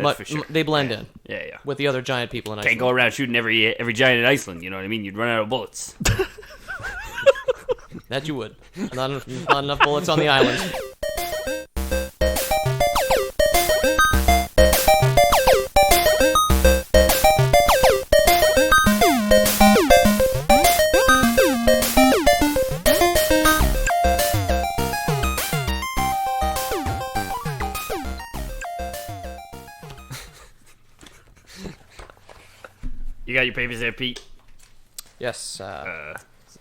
That's for sure. They blend in. Yeah. With the other giant people in Iceland. Can't go around shooting every giant in Iceland. You know what I mean? You'd run out of bullets. That you would. Not enough bullets on the island. You got your papers there, Pete? Yes.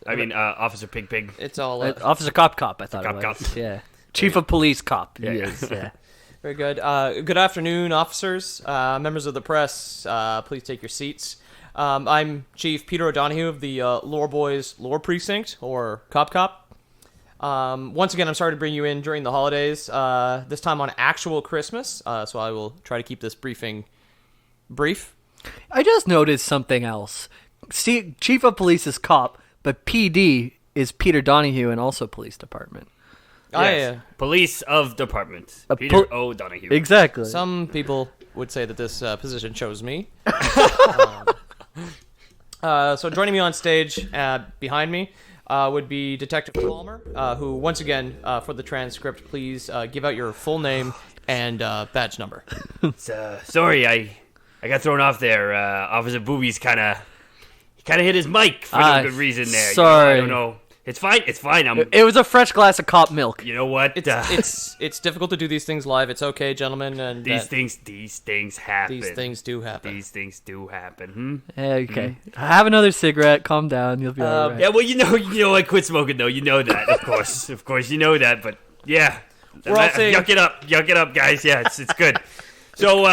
Officer Pig. It's all... Officer Cop, I thought it was. Cop. Yeah. Chief of Police Cop. Yeah. Yes, yeah. Very good. Good afternoon, officers, members of the press. Please take your seats. I'm Chief Peter O'Donohue of the Lore Boys Lore Precinct, or Cop. Once again, I'm sorry to bring you in during the holidays, this time on actual Christmas, so I will try to keep this briefing brief. I just noticed something else. See, Chief of Police is Cop, but PD is Peter Donahue and also Police Department. Yes. Police of Department. Peter O'Donohue. Exactly. Some people would say that this position chose me. So joining me on stage behind me would be Detective Palmer, who, once again, for the transcript, please give out your full name and badge number. Sorry, I got thrown off there. Officer Booby's kind of hit his mic for no good reason there. Sorry. I don't know. It's fine. It was a fresh glass of cop milk. You know what? It's difficult to do these things live. It's okay, gentlemen. And these things happen. These things do happen. These things do happen. Okay. Have another cigarette. Calm down. You'll be all right. Yeah. Well, you know, I quit smoking though. You know that, of course, you know that. But yeah, yuck it up, guys. Yeah, it's good. So,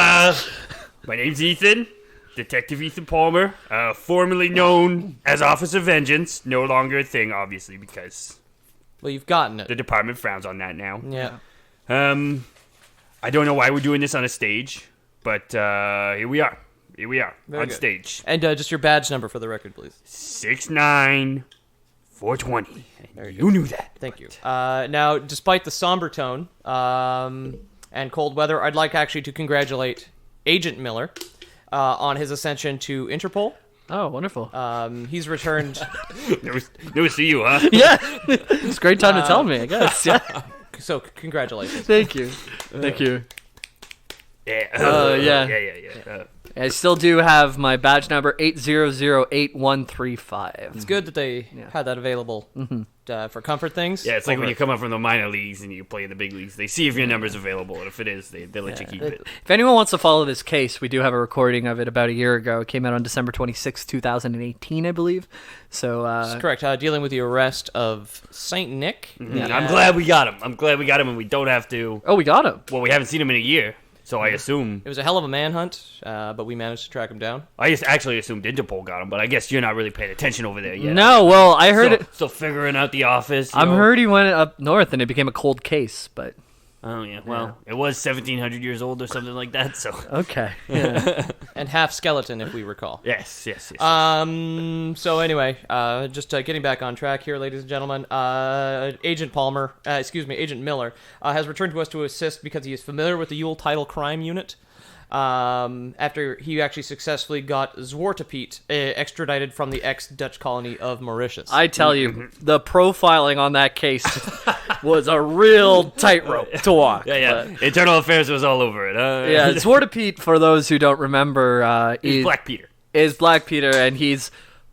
my name's Ethan. Detective Ethan Palmer, formerly known as Officer Vengeance, no longer a thing, obviously, because... Well, you've gotten it. The department frowns on that now. Yeah. I don't know why we're doing this on a stage, but here we are. Very on good. stage. And just your badge number for the record, please. 69420. You knew that. Thank you. Now, despite the somber tone and cold weather, I'd like actually to congratulate Agent Miller on his ascension to Interpol. Oh, wonderful. He's returned... Never see you, huh? Yeah. It's a great time to tell me, I guess. Yeah. So, congratulations. Thank you. Thank you. Yeah. Yeah. I still do have my badge number 8008135. It's good that they had that available for comfort things. Yeah, it's like when you come up from the minor leagues and you play in the big leagues. They see if your number's available, and if it is, they let you keep it. If anyone wants to follow this case, we do have a recording of it about a year ago. It came out on December 26, 2018, I believe. So that's correct. Dealing with the arrest of Saint Nick. Mm-hmm. I'm glad we got him. And we don't have to... Oh, we got him. Well, we haven't seen him in a year. So I assume... It was a hell of a manhunt, but we managed to track him down. I actually assumed Interpol got him, but I guess you're not really paying attention over there yet. No, well, I heard it... Still figuring out the office. I heard he went up north and it became a cold case, but... Oh, yeah. Well, it was 1,700 years old or something like that, so... Okay. Yeah. And half skeleton, if we recall. Yes. So anyway, just getting back on track here, ladies and gentlemen. Agent Miller, has returned to us to assist because he is familiar with the Yule Title Crime Unit. After he actually successfully got Zwartepiet extradited from the ex-Dutch colony of Mauritius. I tell you, the profiling on that case was a real tightrope to walk. Yeah. Internal Affairs was all over it. Yeah, Zwartepiet, for those who don't remember, is Black Peter. Is Black Peter, and he's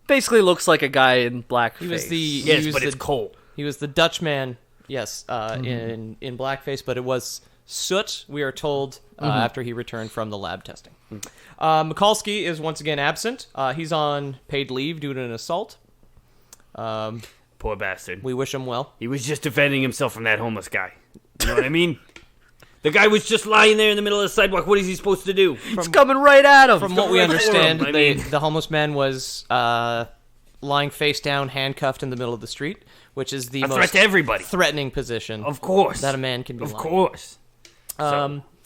basically looks like a guy in blackface. It's cold. He was the Dutchman, yes, in blackface, but it was soot, we are told, after he returned from the lab testing. Mikulski is once again absent. He's on paid leave due to an assault. Poor bastard. We wish him well. He was just defending himself from that homeless guy. You know what I mean? The guy was just lying there in the middle of the sidewalk. What is he supposed to do? He's coming right at him. From what we understand, the homeless man was lying face down, handcuffed in the middle of the street, which is the most threat to everybody. Threatening position. Of course. That a man can be Of lying. course.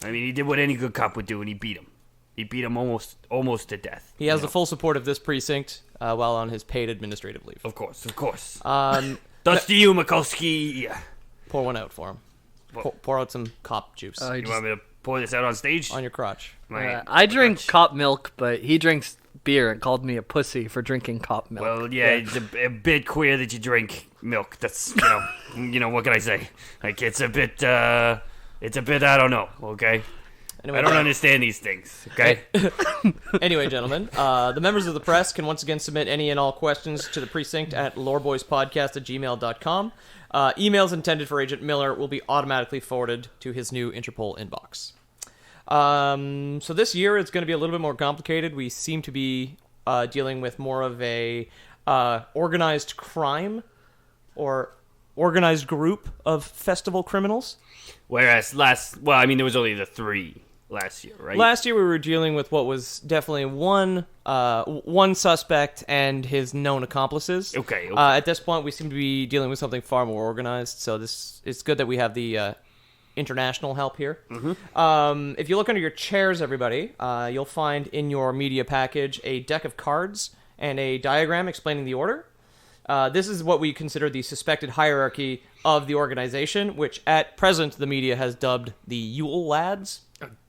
He did what any good cop would do, and he beat him. He beat him almost to death. He has the full support of this precinct while on his paid administrative leave. Of course. That's to you, Mikulski. Pour one out for him. Pour out some cop juice. You want me to pour this out on stage? On your crotch. I drink cop milk, but he drinks beer and called me a pussy for drinking cop milk. Well, yeah, it's a bit queer that you drink milk. That's, what can I say? Like, it's a bit, I don't know, okay? Anyway, I don't understand these things, okay? Anyway, gentlemen, the members of the press can once again submit any and all questions to the precinct at loreboyspodcast@gmail.com. Emails intended for Agent Miller will be automatically forwarded to his new Interpol inbox. So this year it's going to be a little bit more complicated. We seem to be dealing with more of a organized crime or organized group of festival criminals. Whereas there was only the 3 last year, right? Last year we were dealing with what was definitely one suspect and his known accomplices. Okay. At this point we seem to be dealing with something far more organized, so it's good that we have the international help here. Mm-hmm. If you look under your chairs, everybody, you'll find in your media package a deck of cards and a diagram explaining the order. This is what we consider the suspected hierarchy of the organization, which at present the media has dubbed the Yule Lads.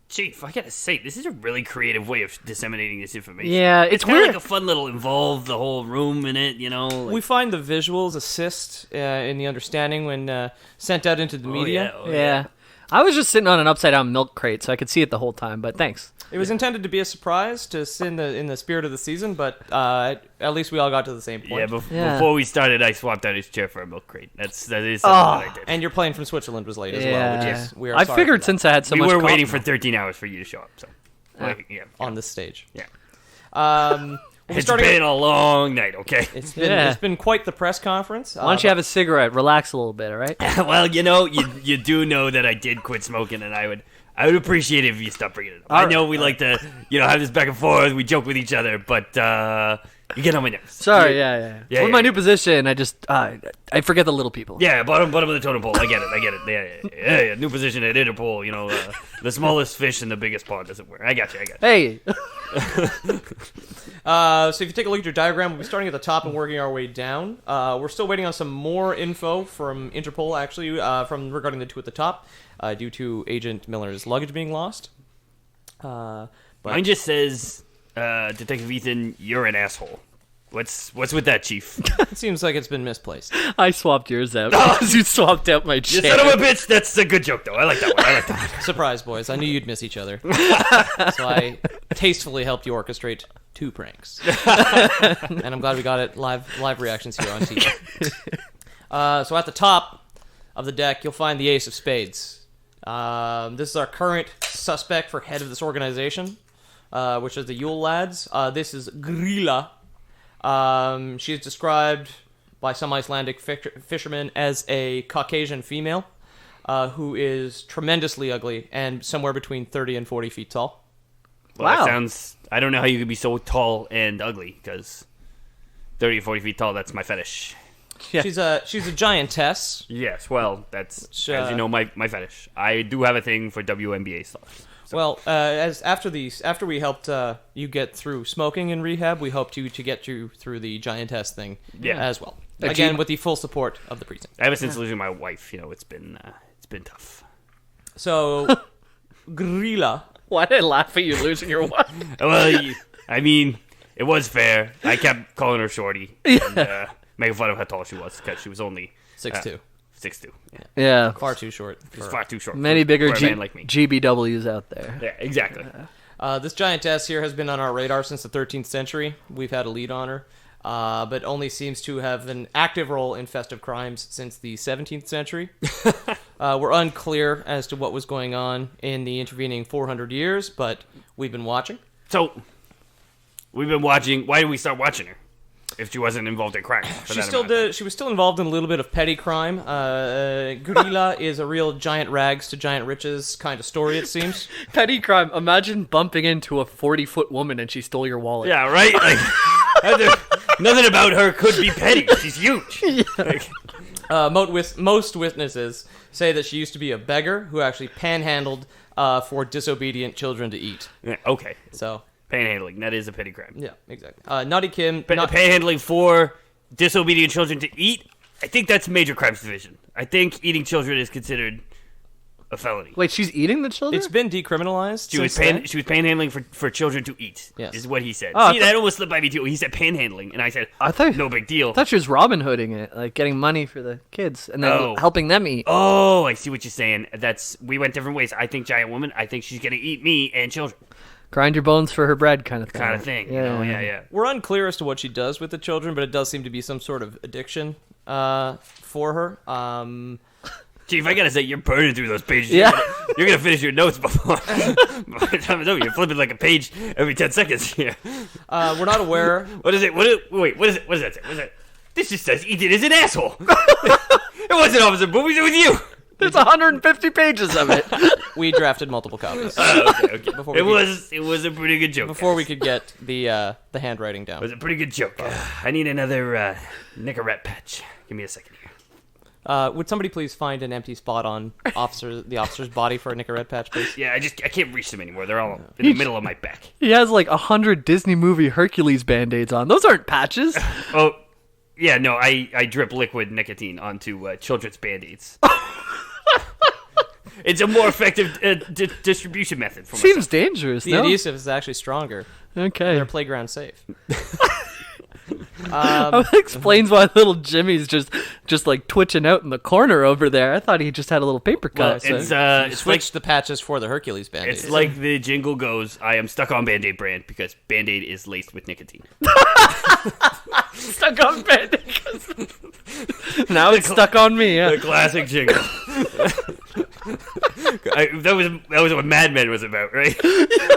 Chief, I gotta say, this is a really creative way of disseminating this information. Yeah, it's kind weird. of like a fun little involve the whole room in it, Like, we find the visuals assist in the understanding when sent out into the media. Yeah. I was just sitting on an upside-down milk crate, so I could see it the whole time, but thanks. It was intended to be a surprise in the spirit of the season, but at least we all got to the same point. Before we started, I swapped out his chair for a milk crate. That is something that I did. And your plane from Switzerland was late as well, which is we are I sorry figured for that. since I had so we much were waiting cotton- for 13 hours for you to show up, so on this stage. Yeah. It's been a long night, okay? It's been quite the press conference. Why don't you have a cigarette? Relax a little bit, all right? Well, you do know that I did quit smoking, and I would appreciate it if you stopped bringing it up. I know we like to, have this back and forth. We joke with each other, but you get on my nerves. Sorry, yeah. With my new position, I just I forget the little people. Yeah, bottom of the totem pole. I get it. Yeah. New position at Interpol. The smallest fish in the biggest pond, as it were. I got you. Hey. So if you take a look at your diagram, we'll be starting at the top and working our way down. We're still waiting on some more info from Interpol, actually, from regarding the 2 at the top, due to Agent Miller's luggage being lost. Mine just says, Detective Ethan, you're an asshole. What's with that, Chief? It seems like it's been misplaced. I swapped yours out because you swapped out my chair. You son of a bitch! That's a good joke, though. I like that one. Surprise, boys. I knew you'd miss each other. So I tastefully helped you orchestrate 2 pranks. And I'm glad we got it live reactions here on TV. So at the top of the deck, you'll find the Ace of Spades. This is our current suspect for head of this organization, which is the Yule Lads. This is Grilla. She is described by some Icelandic fishermen as a Caucasian female who is tremendously ugly and somewhere between 30 and 40 feet tall. Well, wow. That sounds... I don't know how you could be so tall and ugly, because 30 or 40 feet tall, that's my fetish. Yeah. She's a giantess. Yes, well, that's, as you know, my fetish. I do have a thing for WNBA stuff. So. Well, after we helped you get through smoking in rehab, we hoped to get you through the giantess thing as well. Again, with the full support of the precinct. Ever since losing my wife, it's been tough. So, Grilla. Why did I laugh at you losing your wife? Well, it was fair. I kept calling her Shorty and making fun of how tall she was, because she was only 6'2". 6'2". Yeah. Far too short. Far too short. Many bigger man like me. GBWs out there. Yeah, exactly. This giantess here has been on our radar since the 13th century. We've had a lead on her, but only seems to have an active role in festive crimes since the 17th century. We're unclear as to what was going on in the intervening 400 years, but we've been watching. So, we've been watching. Why did we start watching her? If she wasn't involved in crime. She was still involved in a little bit of petty crime. Grilla is a real giant rags to giant riches kind of story, it seems. Petty crime. Imagine bumping into a 40-foot woman and she stole your wallet. Yeah, right? Nothing about her could be petty. She's huge. Yeah. Most witnesses say that she used to be a beggar who actually panhandled for disobedient children to eat. Yeah, okay. So... Panhandling, that is a petty crime. Yeah, exactly. Naughty Kim... Panhandling for disobedient children to eat, I think that's major crimes division. I think eating children is considered a felony. Wait, she's eating the children? It's been decriminalized. She was panhandling for children to eat. Yes. Is what he said. Oh, See, that almost slipped by me too. He said panhandling, and I said, no big deal. I thought she was Robin Hooding it, like getting money for the kids and then helping them eat. Oh, I see what you're saying. We went different ways. I think giant woman. I think she's gonna eat me and children. Grind your bones for her bread, kind of thing. Yeah. We're unclear as to what she does with the children, but it does seem to be some sort of addiction for her. Chief, I gotta say, you're burning through those pages. Yeah. You're gonna finish your notes before by the time it's over. You're flipping like a page every 10 seconds here. We're not aware. What is it? Wait, what is it? What does that say? What is that? This just says Ethan is an asshole. It wasn't Officer Boobies, it was you. There's 150 pages of it. We drafted multiple copies. Okay. Before It was a pretty good joke. Before guys. we could get the handwriting down. It was a pretty good joke. I need another Nicorette patch. Give me a second here. Would somebody please find an empty spot on the officer's body for a Nicorette patch, please? Yeah, I can't reach them anymore. They're all in the middle of my back. He has like 100 Disney movie Hercules Band-Aids on. Those aren't patches. Oh, yeah, no, I drip liquid nicotine onto children's Band-Aids. It's a more effective distribution method for myself. Seems dangerous, The no? adhesive is actually stronger. Okay. They're playground safe. That explains why little Jimmy's just like twitching out in the corner over there. I thought he just had a little paper Well, cut. it's like Switch the patches for the Hercules Band-Aids. it's like the jingle goes. I am stuck on Band-Aid brand because Band-Aid is laced with nicotine. stuck on Band-Aid. Now it's stuck on me, yeah. The classic jingle. That was what Mad Men was about, right?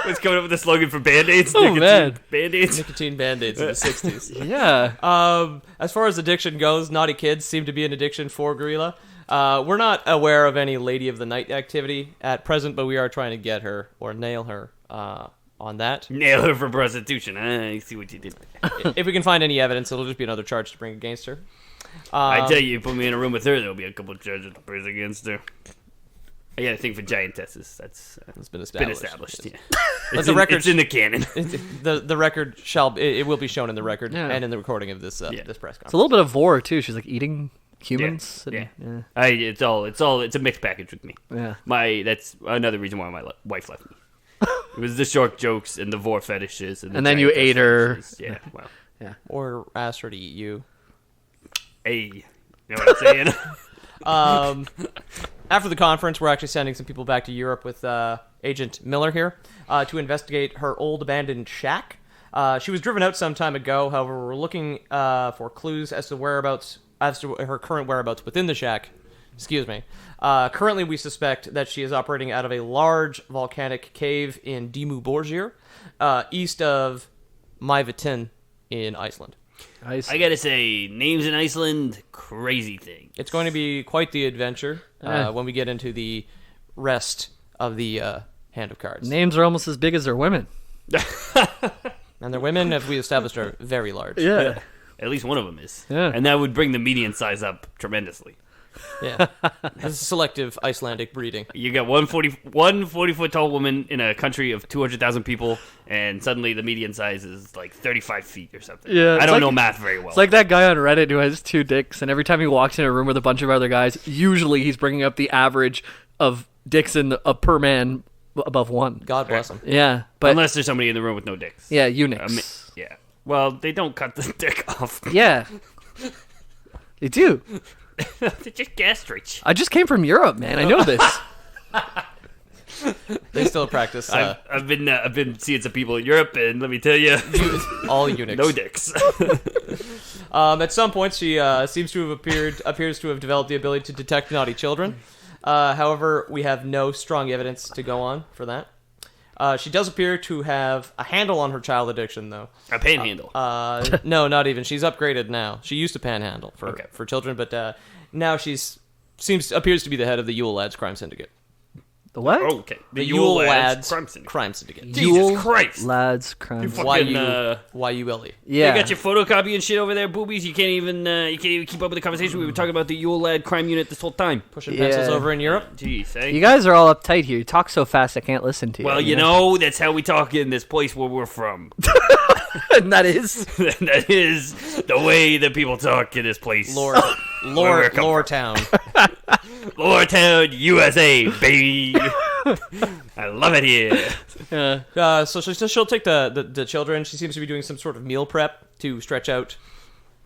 Was coming up with the slogan for Band-Aids. Oh, man. Band-Aids. Nicotine Band-Aids in the 60s. Yeah. As far as addiction goes, naughty kids seem to be an addiction for Gorilla. We're not aware of any Lady of the Night activity at present, but we are trying to get her or nail her on that. Nail her for prostitution. I see what you did. If we can find any evidence, it'll just be another charge to bring against her. I tell you put me in a room with her, there'll be a couple of charges to bring against her. I got a thing for giantesses. That's It's been established. Yeah. But the record it's in the canon. the record it will be shown in the record Yeah. and in the recording of this this press It's conference. a little bit of vor too. She's like eating humans. Yeah. and- It's a mixed package with me. Yeah. That's another reason why my wife left me. It was the short jokes and the vor fetishes, and then you giantess ate her. fetishes. Yeah, well, Or asked her to eat you. hey, you know what I'm saying? After the conference, we're actually sending some people back to Europe with Agent Miller here to investigate her old abandoned shack. She was driven out some time ago. However, we're looking for clues as to her current whereabouts within the shack. Excuse me. Currently, we suspect that she is operating out of a large volcanic cave in Dimmu Borgir, east of Maivatin in Iceland. I gotta say, names in Iceland, crazy thing. It's going to be quite the adventure when we get into the rest of the hand of cards. Names are almost as big as their women. And their women, as we established, are very large. Yeah. At least one of them is. Yeah. And that would bring the median size up tremendously. Yeah. This is selective Icelandic breeding. You got one 40-foot tall woman in a country of 200,000 people, and suddenly the median size is like 35 feet or something. Yeah, I don't like- know math very well. It's like that guy on Reddit who has 2 dicks, and every time he walks in a room with a bunch of other guys, usually he's bringing up the average of dicks per man above 1. God bless them. Yeah, but Unless there's somebody in the room with no dicks. yeah, eunuchs. Yeah. Well, they don't cut the dick off. Yeah, they do. They're just gastric. I just came from Europe, man. I know this. They still practice I've been seeing some people in Europe, and let me tell you, all eunuchs. no dicks. At some point, she appears to have developed the ability to detect naughty children. However, we have no strong evidence to go on for that. She does appear to have a handle on her child addiction, though. A panhandle. No, not even. She's upgraded now. She used to panhandle Okay. for children, but now appears to be the head of the Yule Lads crime syndicate. The what? Oh, okay. The Yule Lads crime syndicate. crime syndicate. Jesus Yule Christ. Lads crime. fucking, Y-U-L-E. Yeah. You got your photocopy and shit over there, boobies. You can't even keep up with the conversation. We were talking about the Yule Lad crime unit this whole time. Pushing pencils over in Europe. Jeez, eh? You guys are all uptight here. You talk so fast I can't listen to you. Well, you know, that's how we talk in this place where we're from. and that is That is the way that people talk in this place. Lord, Lore Town. Lore Town, USA, baby. I love it here. So she'll take the children. She seems to be doing some sort of meal prep to stretch out,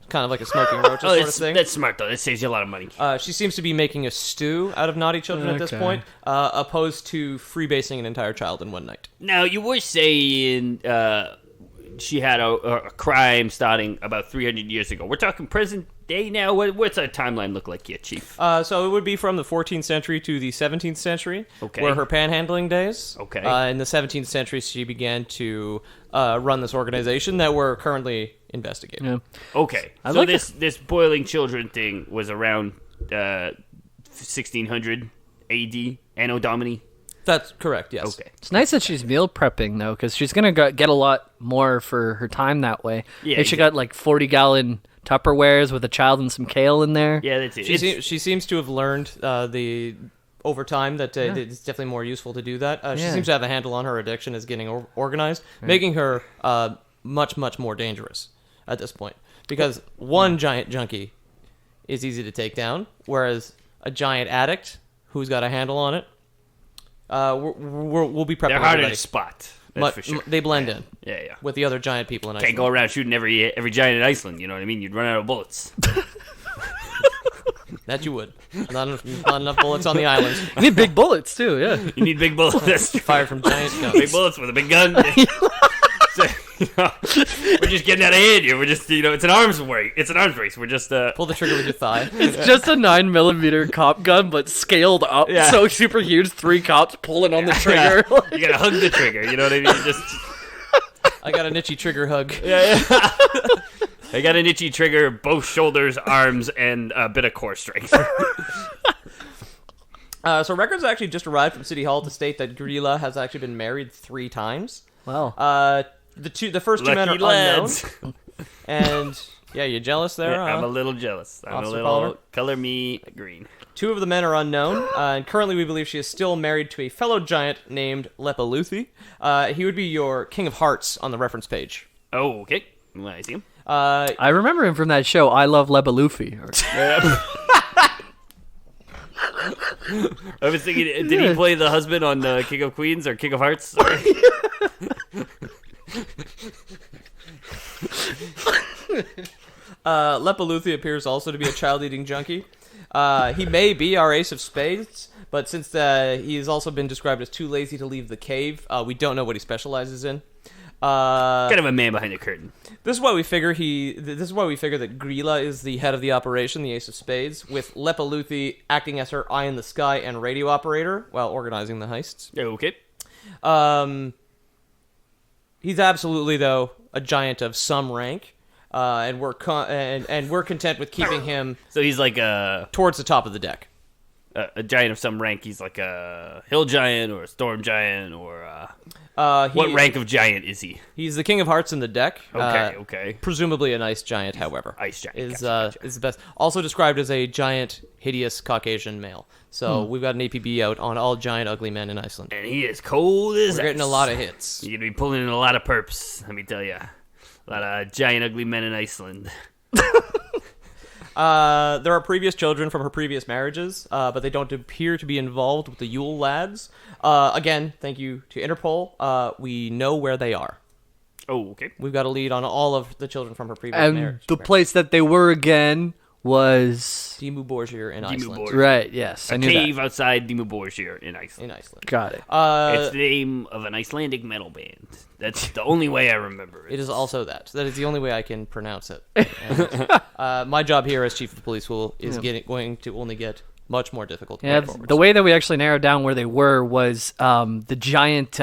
kind of like a smoking roach sort of thing. That's smart, though. That saves you a lot of money. She seems to be making a stew out of naughty children at this point, opposed to freebasing an entire child in one night. Now, you were saying she had a crime starting about 300 years ago. We're talking present day now? What's our timeline look like here, Chief? So it would be from the 14th century to the 17th century, were her panhandling days. Okay. In the 17th century, she began to run this organization that we're currently investigating. Yeah. Okay. So this boiling children thing was around 1600 AD, Anno Domini? That's correct, yes. Okay. It's nice that she's meal prepping, though, because she's going to get a lot more for her time that way. Yeah, she got like 40-gallon Tupperwares with a child and some kale in there. Yeah, that's it. She seems to have learned over time that it's definitely more useful to do that. She seems to have a handle on her addiction as getting organized, making her much, much more dangerous at this point. Because one giant junkie is easy to take down, whereas a giant addict who's got a handle on it, we'll be prepping. They're harder everybody. to spot. That's for sure. They blend in. Yeah. With the other giant people in Iceland. Can't go around shooting every giant in Iceland. You know what I mean? You'd run out of bullets. That you would. Not enough bullets on the island. You need big bullets, too, yeah. You need big bullets. Fired from giant guns. Big bullets with a big gun. So, we're just getting out of hand here. We're just, it's an arms race. It's an arms race. We're just pull the trigger with your thigh. It's just a 9mm cop gun, but scaled up, so super huge. 3 cops pulling on the trigger. You gotta hug the trigger. You know what I mean? I got an itchy trigger hug. Yeah. I got an itchy trigger, both shoulders, arms, and a bit of core strength. So records actually just arrived from City Hall to state that Grilla has actually been married 3 times. Wow. The first 2 men are lads. unknown. And yeah, you're jealous there. Yeah, I'm a little jealous. Officer Palmer? Color me green. 2 of the men are unknown, and currently we believe she is still married to a fellow giant named Lepaluthi. He would be your King of Hearts on the reference page. Oh, okay. Well, I see him. I remember him from that show, I Love Lepalufi. I was thinking, did he play the husband on King of Queens or King of Hearts? Sorry. Lepaluthi appears also to be a child-eating junkie. He may be our Ace of Spades, but since he has also been described as too lazy to leave the cave, we don't know what he specializes in. Kind of a man behind the curtain. This is why we figure that Grilla is the head of the operation, the Ace of Spades, with Lepaluthi acting as her eye in the sky and radio operator while organizing the heists. Okay. He's absolutely, though, a giant of some rank, and we're content with keeping him. So he's like towards the top of the deck. A giant of some rank. He's like a hill giant or a storm giant or what rank of giant is he? He's the King of Hearts in the deck. Okay. Presumably an ice giant, however. Ice giant is the best. Also described as a giant, hideous Caucasian male. So we've got an APB out on all giant, ugly men in Iceland. And he is cold as We're getting ice. a lot of hits. You're gonna be pulling in a lot of perps. Let me tell you, a lot of giant, ugly men in Iceland. There are previous children from her previous marriages, but they don't appear to be involved with the Yule Lads. Again, thank you to Interpol. We know where they are. Oh, okay. We've got a lead on all of the children from her previous marriage. And the place that they were again was Dimmu Borgir in Iceland. Right, yes. A cave outside Dimmu Borgir in Iceland. Got it. It's the name of an Icelandic metal band. That's the only way I remember it. It is also that. That is the only way I can pronounce it. And, my job here as chief of the police is going to only get much more difficult. Yeah, the way that we actually narrowed down where they were was the giant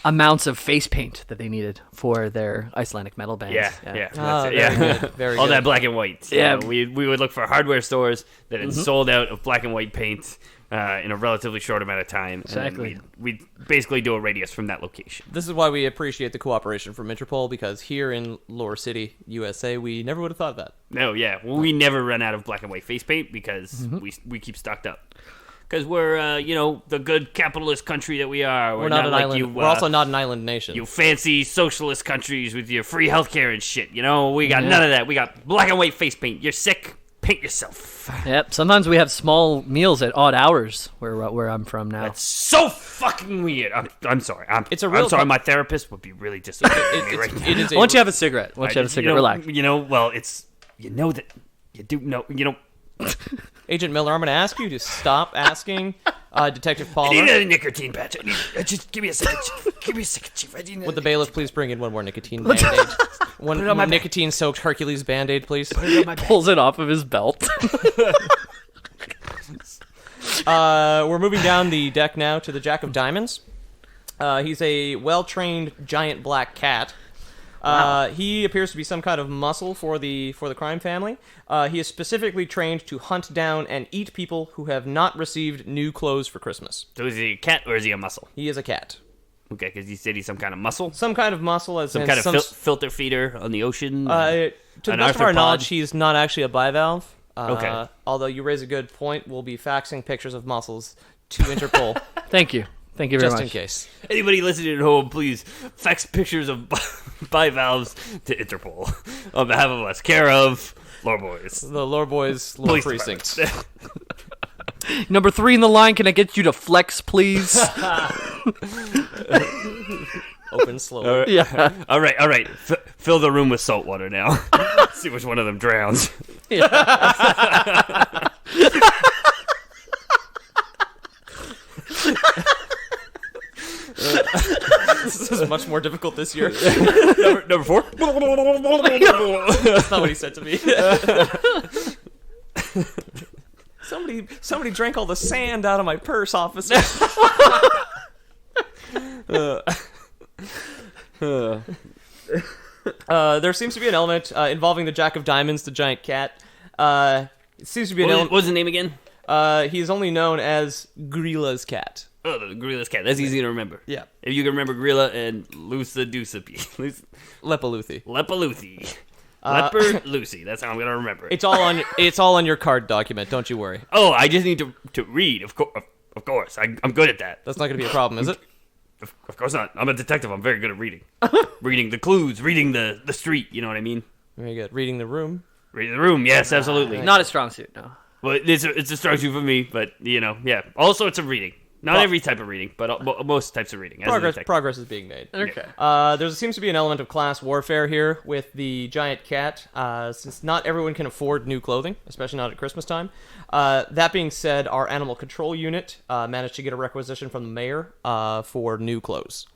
amounts of face paint that they needed for their Icelandic metal bands. Very all good. that black and white. So we would look for hardware stores that had sold out of black and white paint in a relatively short amount of time. Exactly. And we'd basically do a radius from that location. This is why we appreciate the cooperation from Interpol, because here in Lore City, USA, we never would have thought of that. No, yeah. Well, we never run out of black and white face paint because we keep stocked up. Because we're, the good capitalist country that we are. We're not an like island. you. We're also not an island nation. You fancy socialist countries with your free healthcare and shit. We got none of that. We got black and white face paint. You're sick. paint yourself. Yep. Sometimes we have small meals at odd hours where I'm from now. That's so fucking weird. I'm sorry. I'm sorry. My therapist would be really disappointed in me right now. Why don't you have a cigarette? Relax. Well, it's that you do know. Agent Miller, I'm going to ask you to stop asking Detective Palmer. I need a nicotine patch. Just give me a second. Give me a second, Chief. Would the bailiff please bring in one more nicotine band-aid? One nicotine-soaked Hercules band-aid, please. Pulls it off of his belt. We're moving down the deck now to the Jack of Diamonds. He's a well-trained giant black cat. He appears to be some kind of muscle for the crime family. He is specifically trained to hunt down and eat people who have not received new clothes for Christmas. So is he a cat or is he a muscle? He is a cat. Okay, because you said he's some kind of muscle? Some kind of muscle. Some kind of filter feeder on the ocean? To the best of our knowledge, he's not actually a bivalve. Okay. Although you raise a good point, we'll be faxing pictures of muscles to Interpol. Thank you. Thank you very much. Just in case. Anybody listening at home, please fax pictures of bivalves to Interpol on behalf of us. Care of Lore Boys. The Lore Boys Lore Precinct. Number 3 in the line, can I get you to flex, please? Open slowly. Yeah. All right. Fill the room with salt water now. See which one of them drowns. This is much more difficult this year. Number 4. That's not what he said to me. Somebody drank all the sand out of my purse, officer. There seems to be an element involving the Jack of Diamonds, the giant cat. It seems to be an element. What was the name again? He's only known as Gorilla's cat. Oh, the Gorilla's cat. That's easy to remember. Yeah. If you can remember Gorilla and Lepaluthi. Leper Lucy. That's how I'm gonna remember it. It's all on your card document. Don't you worry. Oh, I just need to read. Of course. I'm good at that. That's not going to be a problem, is it? Of course not. I'm a detective. I'm very good at reading. Reading the clues. Reading the street. You know what I mean? Very good. Reading the room. Reading the room. Yes, absolutely. Not a strong suit, no. Well, it's a strong suit for me, but yeah. All sorts of reading. Not every type of reading, but most types of reading. Progress is being made. Okay. There seems to be an element of class warfare here with the giant cat, since not everyone can afford new clothing, especially not at Christmas time. That being said, our animal control unit managed to get a requisition from the mayor for new clothes.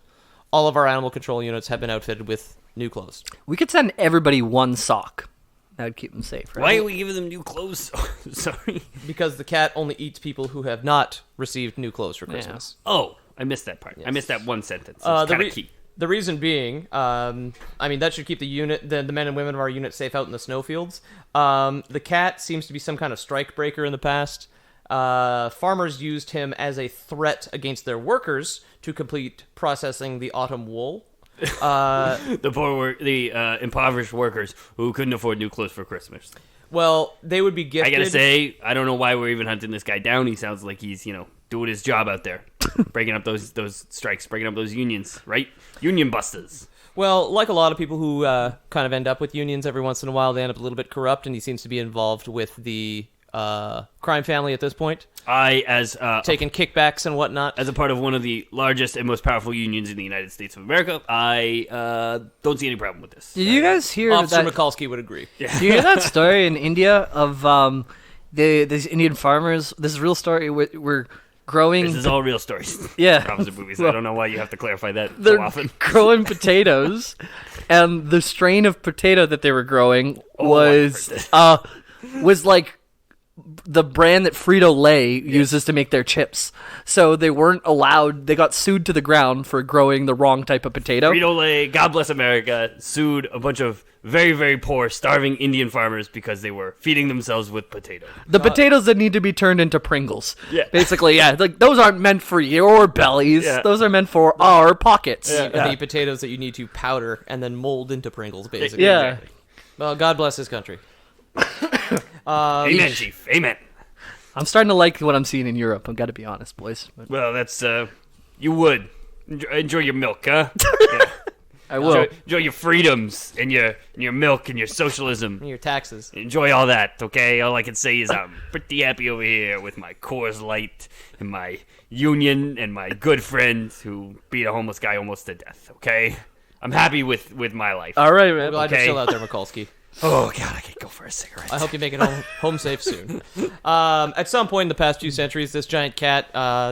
All of our animal control units have been outfitted with new clothes. We could send everybody one sock. That would keep them safe, right? Why are we giving them new clothes? Sorry. Because the cat only eats people who have not received new clothes for Christmas. Yeah. Oh, I missed that part. Yes. I missed that one sentence. It's kind of key. The reason being, that should keep the men and women of our unit safe out in the snowfields. The cat seems to be some kind of strike breaker in the past. Farmers used him as a threat against their workers to complete processing the autumn wool. The impoverished workers who couldn't afford new clothes for Christmas. Well, they would be gifted. I gotta say, I don't know why we're even hunting this guy down. He sounds like he's, doing his job out there, breaking up those strikes, breaking up those unions, right? Union busters. Well, like a lot of people who kind of end up with unions every once in a while, they end up a little bit corrupt, and he seems to be involved with the crime family at this point. Taking kickbacks and whatnot. As a part of one of the largest and most powerful unions in the United States of America, I don't see any problem with this. Did you guys hear Officer that? Mikulski would agree. Yeah. Did you hear that story in India of these Indian farmers? This is a real story. We're growing. This is all real stories. Yeah. Opposite movies. I don't know why you have to clarify that They're so often. growing potatoes, and the strain of potato that they were growing was like the brand that Frito-Lay uses to make their chips. So they weren't allowed, they got sued to the ground for growing the wrong type of potato. Frito-Lay, God bless America, sued a bunch of very, very poor, starving Indian farmers because they were feeding themselves with potato. The potatoes that need to be turned into Pringles. Yeah. Basically, yeah. Like, those aren't meant for your bellies. Yeah. Those are meant for our pockets. Yeah. The potatoes that you need to powder and then mold into Pringles, basically. Yeah. Exactly. Well, God bless his country. Amen, Chief. Amen. I'm starting to like what I'm seeing in Europe. I've got to be honest, boys. But Well, that's, you would. Enjoy your milk, huh? I will. Enjoy your freedoms and your milk and your socialism. And your taxes. Enjoy all that, okay? All I can say is I'm pretty happy over here with my Coors Light and my union and my good friend who beat a homeless guy almost to death, okay? I'm happy with my life. All right, I'm man. glad you're Okay. still out there, Mikulski. Oh, God, I could go for a cigarette. I hope you make it home safe soon. At some point in the past few centuries, this giant cat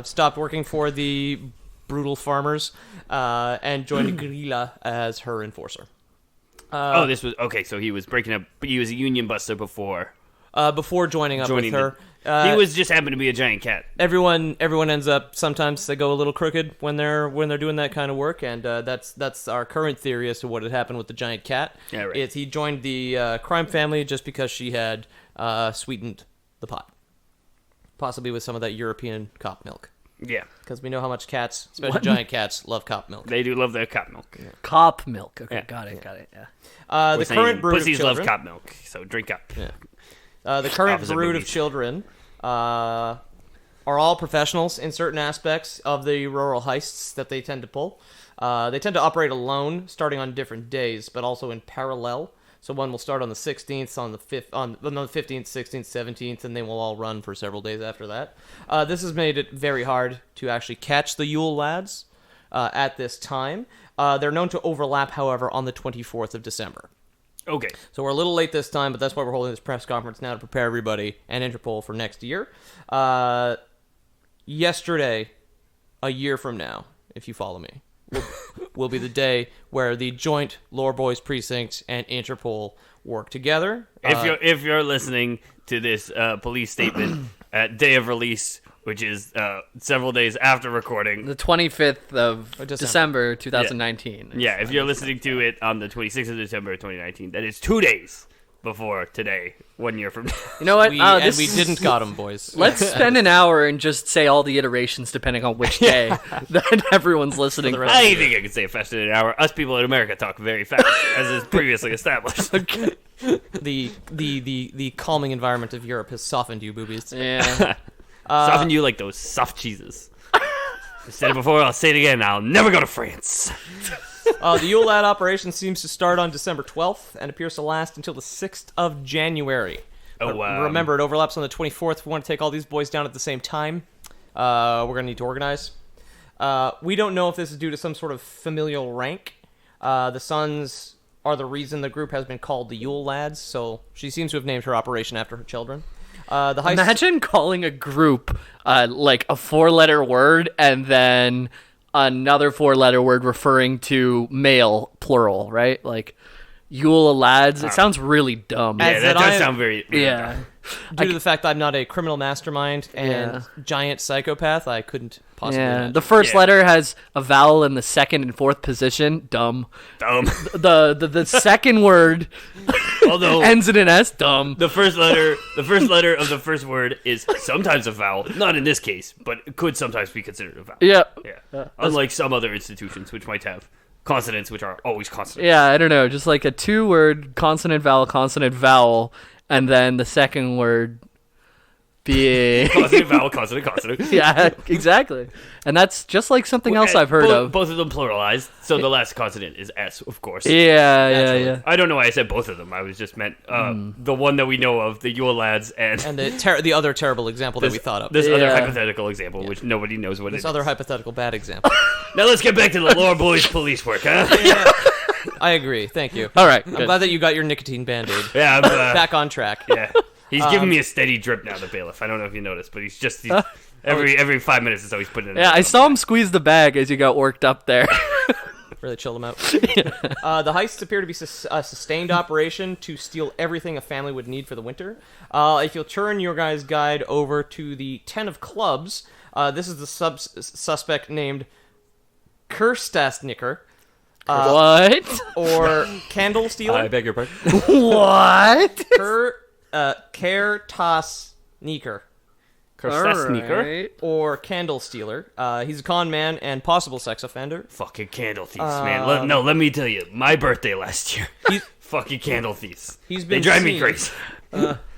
stopped working for the brutal farmers and joined Grilla as her enforcer. This was... Okay, so he was breaking up... He was a union buster before Joining up joining with her. he was just happened to be a giant cat. Everyone ends up, sometimes they go a little crooked when they're doing that kind of work, and that's our current theory as to what had happened with the giant cat. Yeah, right. He joined the crime family just because she had sweetened the pot, possibly with some of that European cop milk, Yeah. because we know how much cats, especially giant cats, love cop milk. They do love their cop milk. Yeah. Cop milk. Okay, Yeah. got it. Yeah. The current brood of Pussies children. love cop milk, so drink up. Yeah. The current Opposite brood of movies. children are all professionals in certain aspects of the rural heists that they tend to pull. They tend to operate alone, starting on different days, but also in parallel. So one will start on the 16th, on the 15th, 16th, 17th, and they will all run for several days after that. This has made it very hard to actually catch the Yule Lads at this time. They're known to overlap, however, on the 24th of December. Okay. So we're a little late this time, but that's why we're holding this press conference now to prepare everybody and Interpol for next year. Yesterday, a year from now, if you follow me, will be the day where the joint Lore Boys Precinct and Interpol work together. If you're listening to this police statement at day of release, which is several days after recording. The 25th of December. December 2019. Yeah, if you're listening to it on the 26th of December 2019, that is 2 days before today, 1 year from now. You know what? We This- didn't got them, boys. Let's spend an hour and just say all the iterations depending on which day that everyone's listening. rest I think I could say faster than an hour. Us people in America talk very fast, as is previously established. The calming environment of Europe has softened you, boobies. Yeah. Soften you like those soft cheeses. I said it before, I'll say it again. I'll never go to France. The Yule Lad operation seems to start on December 12th and appears to last until the 6th of January. Oh, wow. Remember, it overlaps on the 24th. If we want to take all these boys down at the same time, we're going to need to organize. We don't know if this is due to some sort of familial rank. The sons are the reason the group has been called the Yule Lads, so she seems to have named her operation after her children. The heist... Imagine calling a group like a 4-letter word and then another 4-letter word referring to male plural, right? Like Yule Lads. It sounds really dumb. Yeah, that that does I- sound very... Yeah. Due to the fact that I'm not a criminal mastermind and giant psychopath, I couldn't possibly Yeah. imagine. The first Yeah. letter has a vowel in the second and fourth position. Dumb. Dumb. The second word Although... ends in an S. Dumb. The first letter of the first word is sometimes a vowel. Not in this case, but it could sometimes be considered a vowel. Yeah. Yeah. Unlike some other institutions, which might have consonants, which are always consonants. Yeah, I don't know. Just like a 2-word consonant, vowel, and then the second word being... Consonant, vowel, consonant, consonant. Yeah, exactly. And that's just like something else I've heard of. Both of them pluralized, so the last consonant is S, of course. Yeah. I don't know why I said both of them. I was just meant the one that we know of, the Yule Lads, and the other terrible example that we thought of. this other Yeah. hypothetical example, which nobody knows what it This is. other hypothetical bad example. Now let's get back to the Lore Boys police work, huh? I agree. Thank you. All right, I'm good. glad that you got your nicotine band-aid Yeah, I'm, back on track. yeah. He's giving me a steady drip now, the bailiff. I don't know if you noticed, but he's every 5 minutes or so he's putting it in. Yeah, I saw him squeeze the bag as you got worked up there. Really chill them out. The heists appear to be a sustained operation to steal everything a family would need for the winter. If you'll turn your guys' guide over to the 10 of clubs, this is the suspect named Kerstastnicker. What? Or Candle Stealer. beg your pardon? What? Kertasniker. Sneaker. Alright. Or Candle Stealer. He's a con man and possible sex offender. Fucking candle thieves, man. Let me tell you, my birthday last year. Fucking candle thieves. He's They been drive me seen- crazy.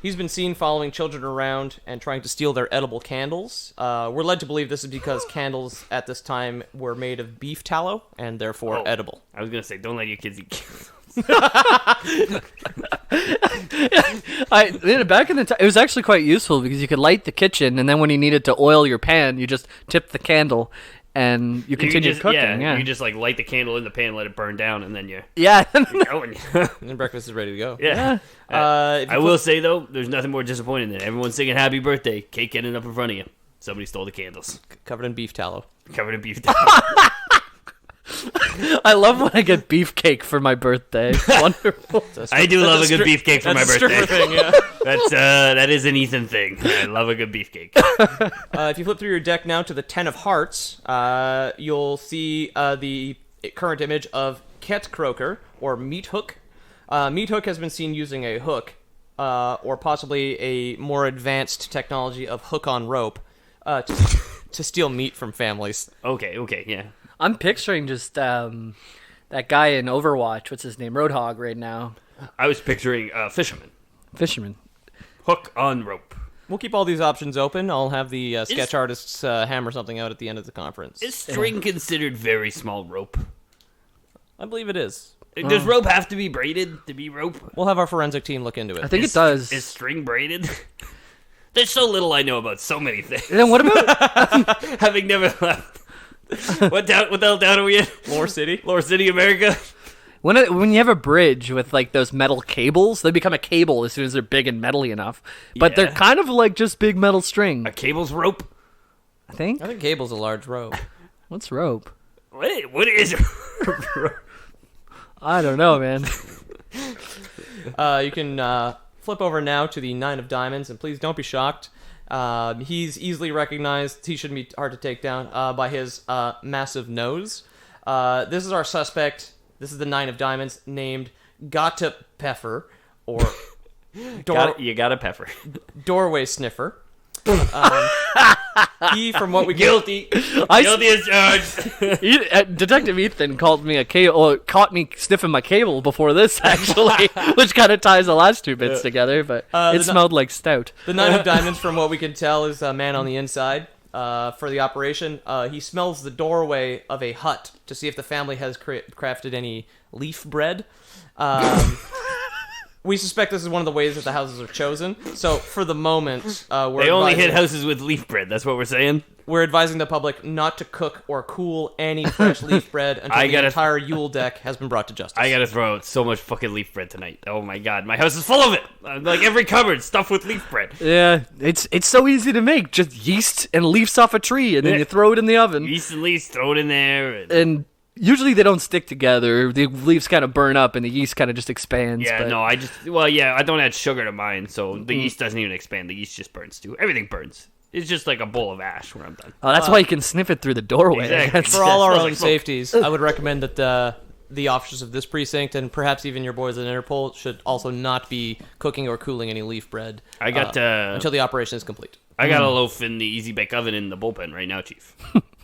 He's been seen following children around and trying to steal their edible candles. We're led to believe this is because candles at this time were made of beef tallow and therefore edible. I was gonna say, don't let your kids eat candles. Back in the time, it was actually quite useful because you could light the kitchen, and then when you needed to oil your pan, you just tipped the candle, and you continued cooking. Yeah, you just like light the candle in the pan, let it burn down, and then you're And then breakfast is ready to go. Yeah. I will say though, there's nothing more disappointing than everyone singing "Happy Birthday," cake ending up in front of you. Somebody stole the candles. Covered in beef tallow. Covered in beef tallow. I love when I get beefcake for my birthday. It's wonderful. I do love a good beefcake for my birthday. Thing, yeah. That is an Ethan thing. I love a good beefcake. If you flip through your deck now to the Ten of Hearts, you'll see the current image of Ket Croaker, or Meat Hook. Meat Hook has been seen using a hook, or possibly a more advanced technology of hook on rope, to steal meat from families. Okay, yeah. I'm picturing just that guy in Overwatch. What's his name? Roadhog right now. I was picturing fisherman. Hook on rope. We'll keep all these options open. I'll have the sketch artists hammer something out at the end of the conference. Is string considered very small rope? I believe it is. Does rope have to be braided to be rope? We'll have our forensic team look into it. I think it does. Is string braided? There's so little I know about so many things. And then what about having never left? What the hell town are we in? Lore City, America. when you have a bridge with like those metal cables, they become a cable as soon as they're big and metally enough. But they're kind of like just big metal string. A cable's rope. I think cable's a large rope. What's rope? Wait, what is rope? I don't know, man. You can flip over now to the Nine of Diamonds, and please don't be shocked. He's easily recognized. He shouldn't be hard to take down by his massive nose. This is our suspect. This is the Nine of Diamonds, named Gotta Peffer, or you gotta peffer. Doorway Sniffer. He, from what we guilty as charged. Detective Ethan called me caught me sniffing my cable before this, actually, which kind of ties the last two bits together. But it smelled like stout. The Nine of Diamonds, from what we can tell, is a man on the inside. For the operation, he smells the doorway of a hut to see if the family has crafted any leaf bread. We suspect this is one of the ways that the houses are chosen. So, for the moment, they only hit houses with leaf bread. That's what we're saying. We're advising the public not to cook or cool any fresh leaf bread until the entire Yule deck has been brought to justice. I gotta throw out so much fucking leaf bread tonight. Oh my god, my house is full of it. Like every cupboard stuffed with leaf bread. Yeah, it's so easy to make. Just yeast and leaves off a tree, and then you throw it in the oven. Yeast and leaves, throw it in there, and usually they don't stick together. The leaves kind of burn up, and the yeast kind of just expands. Yeah, but... no, I don't add sugar to mine, so the yeast doesn't even expand. The yeast just burns too. Everything burns. It's just like a bowl of ash when I'm done. Oh, that's why you can sniff it through the doorway. Exactly. For all our own safeties, I would recommend that the officers of this precinct, and perhaps even your boys at Interpol, should also not be cooking or cooling any leaf bread until the operation is complete. I got a loaf in the Easy Bake Oven in the bullpen right now, Chief.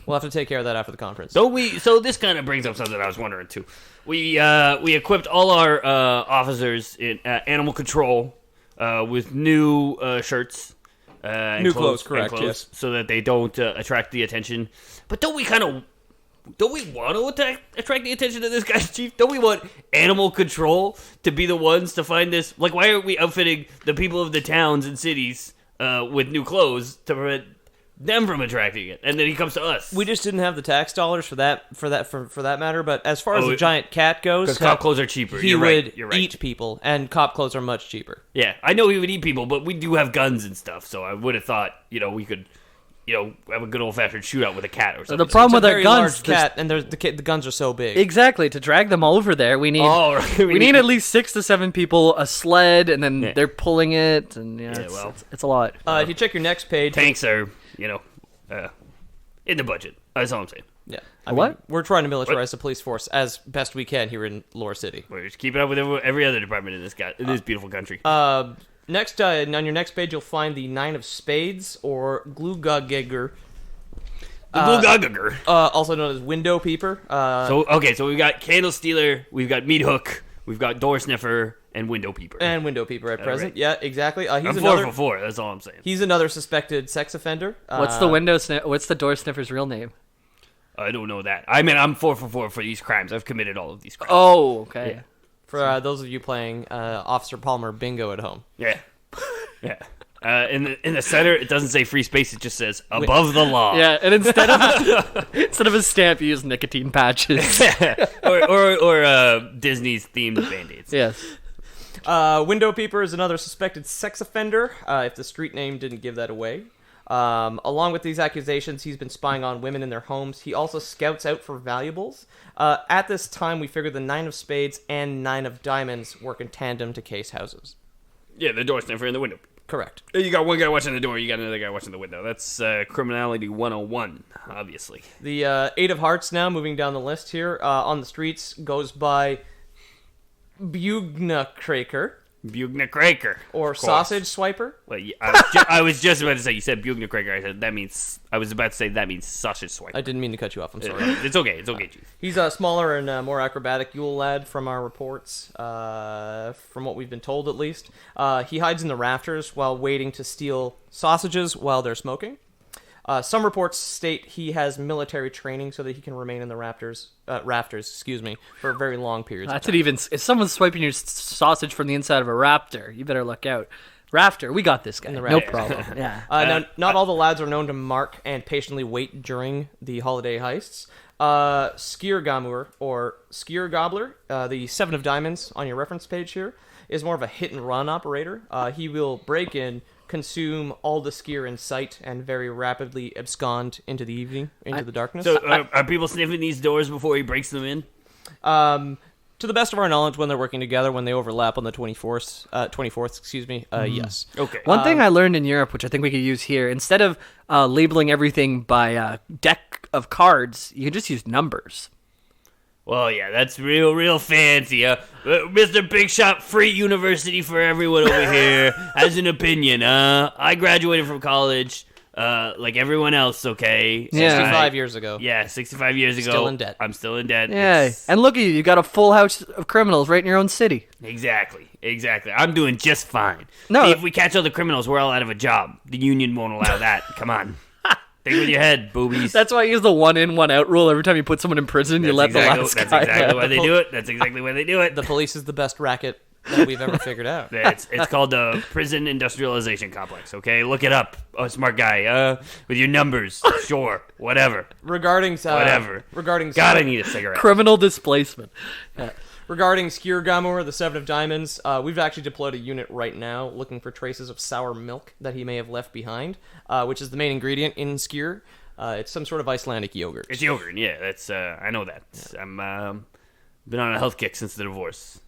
We'll have to take care of that after the conference. So this kind of brings up something I was wondering too. We equipped all our officers in animal control with new shirts, new clothes, correct? Yes, so that they don't attract the attention. But don't we want to attract the attention of this guy, Chief? Don't we want animal control to be the ones to find this? Like, why aren't we outfitting the people of the towns and cities with new clothes to prevent them from attracting it, and then he comes to us? We just didn't have the tax dollars for that matter. But as far as the giant cat goes, because cop clothes are cheaper. He would eat people, and cop clothes are much cheaper. Yeah, I know he would eat people, but we do have guns and stuff, so I would have thought we could have a good old fashioned shootout with a cat or something. The problem with our guns, large cat, and the guns are so big. Exactly, to drag them over there, we need we need at least 6 to 7 people, a sled, and then they're pulling it, and it's a lot. If you check your next page, tanks are in the budget. That's all I'm saying. Yeah. I mean, we're trying to militarize the police force as best we can here in Lore City. We're just keeping up with every other department in this beautiful country. Next, on your next page, you'll find the Nine of Spades, or Glugugger. Also known as Window Peeper. So we've got Candle Stealer, we've got Meat Hook, we've got Door Sniffer, And window peeper. At present. Right. Yeah, exactly. He's I'm 4 for 4. That's all I'm saying. He's another suspected sex offender. What's the door sniffer's real name? I don't know that. I mean, I'm 4 for 4 for these crimes. I've committed all of these crimes. Oh, okay. Yeah. For those of you playing Officer Palmer Bingo at home. Yeah. Yeah. In the center, it doesn't say free space. It just says above the law. Yeah, and instead of a stamp, you use nicotine patches. or Disney's themed Band-Aids. Yes. Window peeper is another suspected sex offender, if the street name didn't give that away. Along with these accusations, he's been spying on women in their homes. He also scouts out for valuables. At this time, we figure the 9 of spades and 9 of diamonds work in tandem to case houses. Yeah, the door sniffer and the window peeper. Correct. You got one guy watching the door, you got another guy watching the window. That's criminality 101, obviously. The 8 of hearts now, moving down the list here, on the streets, goes by Bugna-Craker. Bugna-Craker. Or sausage swiper. Well, yeah, I was just about to say, you said Bugna-Craker. I was about to say that means sausage swiper. I didn't mean to cut you off, I'm sorry. It's okay, Chief. He's a smaller and more acrobatic Yule lad from our reports, from what we've been told at least. He hides in the rafters while waiting to steal sausages while they're smoking. Some reports state he has military training so that he can remain in the rafters, for very long periods of time. If someone's swiping your sausage from the inside of a raptor, you better look out. Rafter, we got this guy. No problem. Yeah. Now, not all the lads are known to mark and patiently wait during the holiday heists. Skiergamur, or Skier Gobbler, the 7 of diamonds on your reference page here, is more of a hit-and-run operator. He will break in, consume all the skier in sight, and very rapidly abscond into the evening, into the darkness. So, are people sniffing these doors before he breaks them in? To the best of our knowledge, when they're working together, when they overlap on the 24th, yes. Okay. One thing I learned in Europe, which I think we could use here, instead of labeling everything by deck of cards, you can just use numbers. Well, yeah, that's real fancy. Mr. Big Shot, free university for everyone over here, has an opinion. I graduated from college, like everyone else, okay? 65 years ago. Yeah, 65 years ago. Still in debt. I'm still in debt. Yeah, and look at you got a full house of criminals right in your own city. Exactly. I'm doing just fine. No, See, if we catch all the criminals, we're all out of a job. The union won't allow that. Come on. Think with your head, boobies. That's why I use the 1 in, 1 out rule. Every time you put someone in prison, you let the last guy out. That's exactly why they do it. That's exactly why they do it. The police is the best racket that we've ever figured out. It's called the prison industrialization complex, okay? Look it up. Oh, smart guy. With your numbers. Sure. Whatever. Regarding God, I need a cigarette. Criminal displacement. Yeah. Regarding Skiergamur, the 7 of diamonds, we've actually deployed a unit right now looking for traces of sour milk that he may have left behind, which is the main ingredient in Skier. It's some sort of Icelandic yogurt. It's yogurt, yeah. That's I know that. Yeah. I'm been on a health kick since the divorce.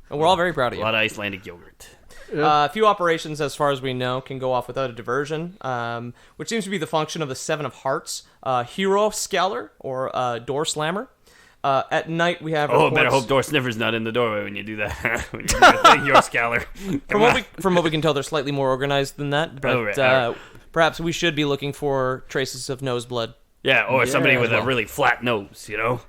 And we're all very proud of you. A lot of Icelandic yogurt. A few operations, as far as we know, can go off without a diversion, which seems to be the function of the 7 of hearts, Hero Scaler, or Door Slammer. At night, we have reports... I better hope Door Sniffer's not in the doorway when you do that. When you do the thing, Hero Scaler. From what we can tell, they're slightly more organized than that, but perhaps we should be looking for traces of noseblood. Yeah, or somebody with a really flat nose, you know?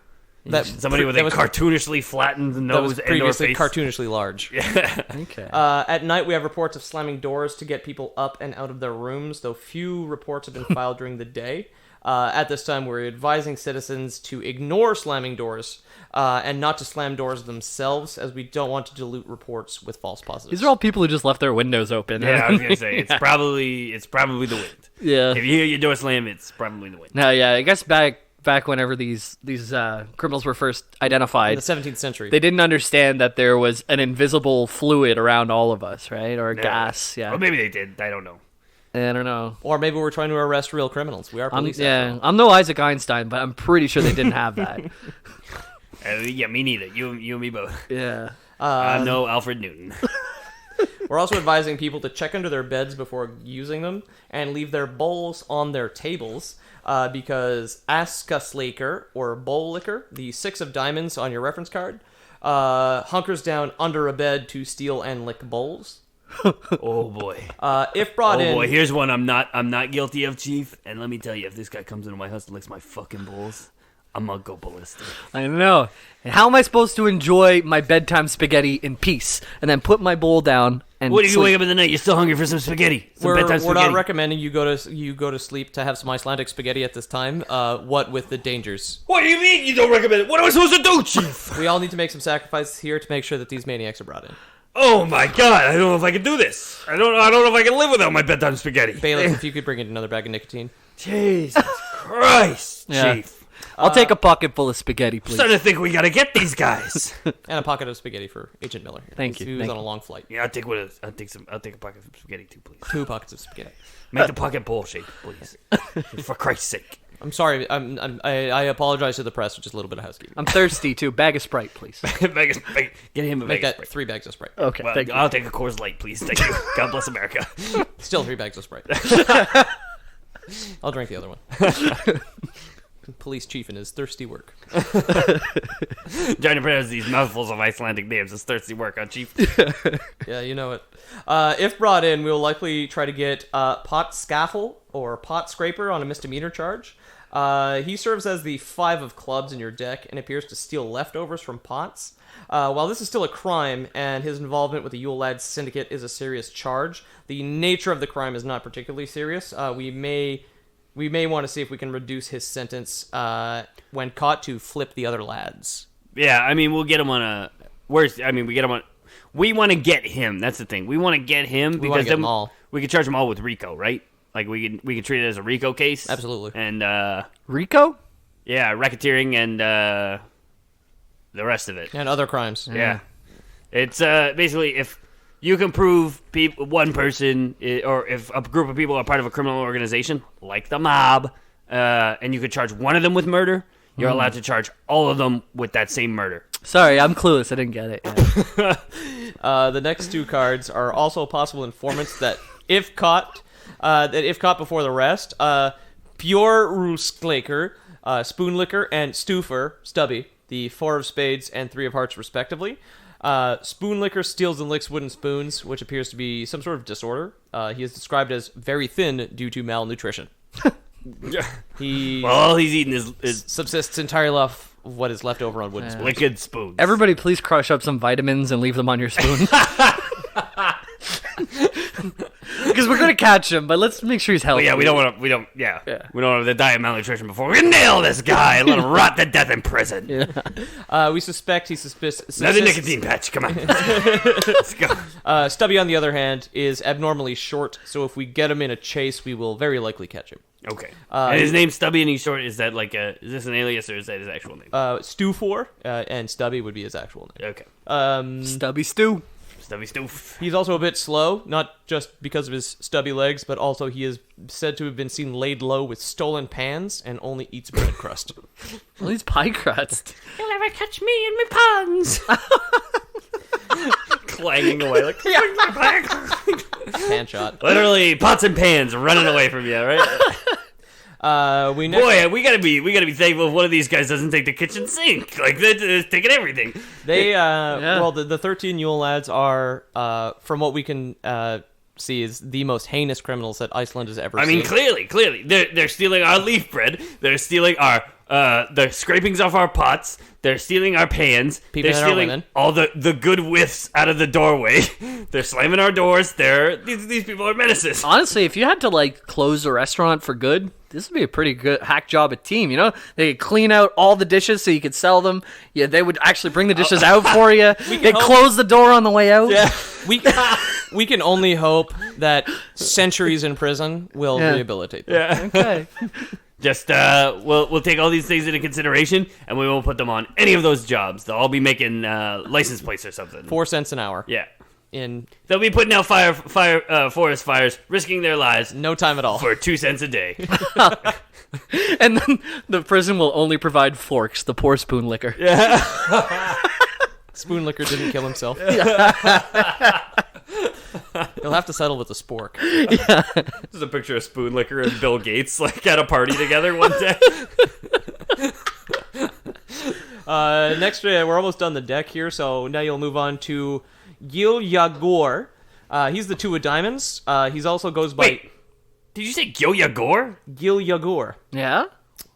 Somebody with a cartoonishly flattened nose that was previously and or face. Cartoonishly large. Yeah. Okay. At night, we have reports of slamming doors to get people up and out of their rooms, though few reports have been filed during the day. At this time, we're advising citizens to ignore slamming doors and not to slam doors themselves, as we don't want to dilute reports with false positives. These are all people who just left their windows open. Yeah, I was gonna say it's probably the wind. Yeah. If you hear your door slam, it's probably the wind. No, yeah. I guess back whenever these criminals were first identified in the 17th century, they didn't understand that there was an invisible fluid around all of us, right? Or gas. Yeah. Well, maybe they did. I don't know. I don't know. Or maybe we're trying to arrest real criminals. We are police. I'm no Isaac Einstein, but I'm pretty sure they didn't have that. Yeah, me neither. You and me both. Yeah. I'm no Alfred Newton. We're also advising people to check under their beds before using them and leave their bowls on their tables because Askaslaker, or bowl licker, the 6 of diamonds on your reference card, hunkers down under a bed to steal and lick bowls. Oh boy! If brought in, oh boy, here's one I'm not guilty of, Chief. And let me tell you, if this guy comes into my house and licks my fucking bowls, I'm gonna go ballistic. I know. And how am I supposed to enjoy my bedtime spaghetti in peace and then put my bowl down and What if you sleep? wake up in the night, you're still hungry for some spaghetti? Some bedtime We're spaghetti. not recommending you go to sleep to have some Icelandic spaghetti at this time. What with the dangers? What do you mean you don't recommend it? What am I supposed to do, Chief? We all need to make some sacrifices here to make sure that these maniacs are brought in. Oh my God! I don't know if I can do this. I don't know if I can live without my bedtime spaghetti. Bailiff, if you could bring in another bag of nicotine. Jesus Christ, Yeah. Chief! I'll take a pocket full of spaghetti, I'm please. starting to think we gotta get these guys. And a pocket of spaghetti for Agent Miller. Thank you, He was thank on a you. long flight. Yeah, I'll take a pocket of spaghetti too, please. 2 pockets of spaghetti. Make the pocket bowl shape, please. For Christ's sake. I'm sorry. I apologize to the press for just a little bit of housekeeping. I'm thirsty, too. Bag of Sprite, please. Get him a Make bag of that Sprite. 3 bags of Sprite. Okay, Well, thank you. I'll take a Coors Light, please. Thank you. God bless America. Still 3 bags of Sprite. I'll drink the other one. Police chief and his thirsty work. Trying to pronounce these mouthfuls of Icelandic names is thirsty work, huh, Chief? Yeah, you know it. If brought in, we will likely try to get pot scaffle or pot scraper on a misdemeanor charge. He serves as the 5 of clubs in your deck and appears to steal leftovers from pots. While this is still a crime and his involvement with the Yule Lads syndicate is a serious charge, the nature of the crime is not particularly serious. We may want to see if we can reduce his sentence when caught to flip the other lads. Yeah, I mean, we'll get him on a... We want to get him. That's the thing. We want to get him We wanna because get then them all. we can charge them all with RICO, right? Like, we can treat it as a RICO case. Absolutely. And, Rico? yeah, racketeering and the rest of it. And other crimes. Yeah. It's basically if you can prove one person or if a group of people are part of a criminal organization, like the mob, and you could charge one of them with murder, you're allowed to charge all of them with that same murder. Sorry, I'm clueless. I didn't get it. Yeah. The next 2 cards are also possible informants that, if caught before the rest, Pure Rusklaker, Spoonlicker, and Stuffer, Stubby, the 4 of spades and 3 of hearts, respectively. Spoonlicker steals and licks wooden spoons, which appears to be some sort of disorder. He is described as very thin due to malnutrition. He Well, all he's eating is subsists entirely off what is left over on wooden spoons. liquid spoons. Everybody, please crush up some vitamins and leave them on your spoon. Because we're going to catch him, but let's make sure he's healthy. Yeah, we don't want to die of malnutrition before we nail this guy and let him rot to death in prison. Yeah. We suspect he suspicious. Another nicotine patch, come on. Let's go. Stubby, on the other hand, is abnormally short, so if we get him in a chase, we will very likely catch him. Okay. And his name's Stubby and he's short. Is that is this an alias or is that his actual name? Stufor, and Stubby would be his actual name. Okay. Stubby Stew. Stubby Stoof. He's also a bit slow, not just because of his stubby legs, but also he is said to have been seen laid low with stolen pans and only eats bread crust. Well, he's pie crust. You'll never catch me in my puns. Clanging away like Pan shot. literally pots and pans running away from you, right? We Boy, we gotta be thankful if one of these guys doesn't take the kitchen sink. Like they're taking everything. They well, the 13 Yule Lads are from what we can see is the most heinous criminals that Iceland has ever seen. Clearly, they're stealing our leaf bread. They're stealing our the scrapings off our pots. They're stealing our pans. Peeping They're at our stealing women. all the good whiffs out of the doorway. They're slamming our doors. These people are menaces. Honestly, if you had to close a restaurant for good, this would be a pretty good hack job at team. You know, they could clean out all the dishes so you could sell them. Yeah, they would actually bring the dishes out for you. They close the door on the way out. Yeah, we can only hope that centuries in prison will rehabilitate them. Yeah. Okay. Just we'll take all these things into consideration, and we won't put them on any of those jobs. They'll all be making license plates or something. 4 cents an hour. Yeah. In They'll be putting out forest fires, risking their lives no time at all. for 2 cents a day. And then the prison will only provide forks, the poor spoon liquor. Spoon Licker didn't kill himself. He'll have to settle with a spork. This is a picture of Spoon Licker and Bill Gates at a party together one day. Next, we're almost done the deck here, so now you'll move on to Gil Yagor. He's the 2 of diamonds. He's also goes by Wait, did you say Gil Yagor? Gil Yagor. Yeah?